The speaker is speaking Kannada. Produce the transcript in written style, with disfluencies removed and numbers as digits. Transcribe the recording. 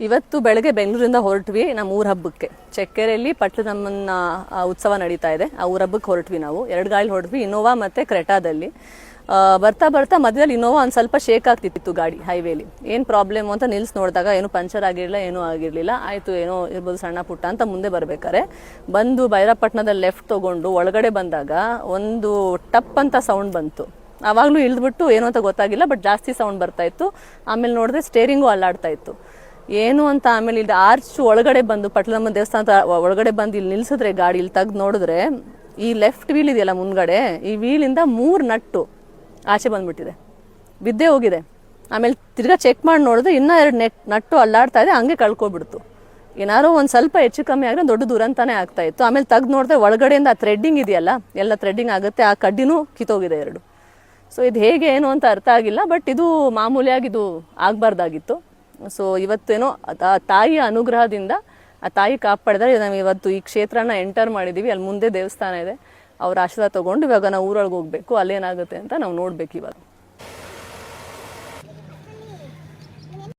ಇವತ್ತು ಬೆಳಗ್ಗೆ ಬೆಂಗಳೂರಿಂದ ಹೊರಟ್ವಿ ನಮ್ಮ ಊರ ಹಬ್ಬಕ್ಕೆ. ಚೆಕ್ಕೆರೆಯಲ್ಲಿ ಪಟ್ಲದಮ್ಮನ ಉತ್ಸವ ನಡೀತಾ ಇದೆ. ಆ ಊರ ಹಬ್ಬಕ್ಕೆ ಹೊರಟ್ವಿ ನಾವು. 2 ಗಾಡಿ ಹೊರಟ್ವಿ, ಇನೋವಾ ಮತ್ತೆ ಕ್ರೆಟಾದಲ್ಲಿ. ಬರ್ತಾ ಬರ್ತಾ ಮಧ್ಯದಲ್ಲಿ ಇನೋವಾ ಒಂದು ಸ್ವಲ್ಪ ಶೇಕ್ ಆಗ್ತಿತ್ತು ಗಾಡಿ ಹೈವೇಲಿ. ಏನು ಪ್ರಾಬ್ಲಮ್ ಅಂತ ನಿಲ್ಸಿ ನೋಡಿದಾಗ ಏನು ಪಂಚರ್ ಆಗಿರಲಿಲ್ಲ, ಏನೂ ಆಗಿರಲಿಲ್ಲ. ಆಯಿತು ಏನೋ ಇರ್ಬೋದು ಸಣ್ಣ ಪುಟ್ಟ ಅಂತ ಮುಂದೆ ಬರ್ಬೇಕಾರೆ ಬಂದು ಭೈರಪಟ್ಟಣದಲ್ಲಿ ಲೆಫ್ಟ್ ತೊಗೊಂಡು ಒಳಗಡೆ ಬಂದಾಗ ಒಂದು ಟಪ್ ಅಂತ ಸೌಂಡ್ ಬಂತು. ಆವಾಗಲೂ ಇಳಿದ್ಬಿಟ್ಟು ಏನು ಅಂತ ಗೊತ್ತಾಗಿಲ್ಲ, ಬಟ್ ಜಾಸ್ತಿ ಸೌಂಡ್ ಬರ್ತಾ ಇತ್ತು. ಆಮೇಲೆ ನೋಡಿದ್ರೆ ಸ್ಟೇರಿಂಗು ಅಲ್ಲಾಡ್ತಾ ಇತ್ತು. ಏನು ಅಂತ ಆಮೇಲೆ ಇಲ್ಲಿ ಆರ್ಚ್ ಒಳಗಡೆ ಬಂದು ಪಟ್ಲಮ್ಮ ದೇವಸ್ಥಾನದ ಒಳಗಡೆ ಬಂದು ಇಲ್ಲಿ ನಿಲ್ಸಿದ್ರೆ ಗಾಡಿ, ಇಲ್ಲಿ ತೆಗ್ದು ನೋಡಿದ್ರೆ ಈ ಲೆಫ್ಟ್ ವೀಲ್ ಇದೆಯಲ್ಲ ಮುಂದ್ಗಡೆ, ಈ ವೀಲಿಂದ 3 ನಟ್ಟು ಆಚೆ ಬಂದ್ಬಿಟ್ಟಿದೆ, ಬಿದ್ದೇ ಹೋಗಿದೆ. ಆಮೇಲೆ ತಿರ್ಗಾ ಚೆಕ್ ಮಾಡಿ ನೋಡಿದ್ರೆ ಇನ್ನೂ 2 ನಟ್ಟು ಅಲ್ಲಾಡ್ತಾ ಇದೆ, ಹಂಗೆ ಕಳ್ಕೊಬಿಡ್ತು. ಏನಾದ್ರು ಒಂದು ಸ್ವಲ್ಪ ಹೆಚ್ಚು ಕಮ್ಮಿ ಆದರೆ ದೊಡ್ಡ ದುರಂತಾನೆ ಆಗ್ತಾ ಇತ್ತು. ಆಮೇಲೆ ತೆಗ್ದು ನೋಡಿದ್ರೆ ಒಳಗಡೆಯಿಂದ ಆ ಥ್ರೆಡ್ಡಿಂಗ್ ಇದೆಯಲ್ಲ, ಎಲ್ಲ ಥ್ರೆಡ್ಡಿಂಗ್ ಆಗುತ್ತೆ, ಆ ಕಡ್ಡಿನೂ ಕಿತ್ತೋಗಿದೆ 2. ಸೊ ಇದು ಹೇಗೆ ಏನು ಅಂತ ಅರ್ಥ ಆಗಿಲ್ಲ, ಬಟ್ ಇದು ಮಾಮೂಲಿಯಾಗಿ ಇದು ಆಗಬಾರ್ದಾಗಿತ್ತು. ಸೊ ಇವತ್ತೇನೋ ತಾಯಿಯ ಅನುಗ್ರಹದಿಂದ ಆ ತಾಯಿ ಕಾಪಾಡಿದ್ರೆ ನಾವು ಇವತ್ತು ಈ ಕ್ಷೇತ್ರನ ಎಂಟರ್ ಮಾಡಿದ್ದೀವಿ. ಅಲ್ಲಿ ಮುಂದೆ ದೇವಸ್ಥಾನ ಇದೆ, ಅವ್ರ ಆಶೀರ್ವಾದ ತೊಗೊಂಡು ಇವಾಗ ನಾವು ಊರೊಳಗೆ ಹೋಗ್ಬೇಕು. ಅಲ್ಲೇನಾಗುತ್ತೆ ಅಂತ ನಾವು ನೋಡ್ಬೇಕು ಇವಾಗ.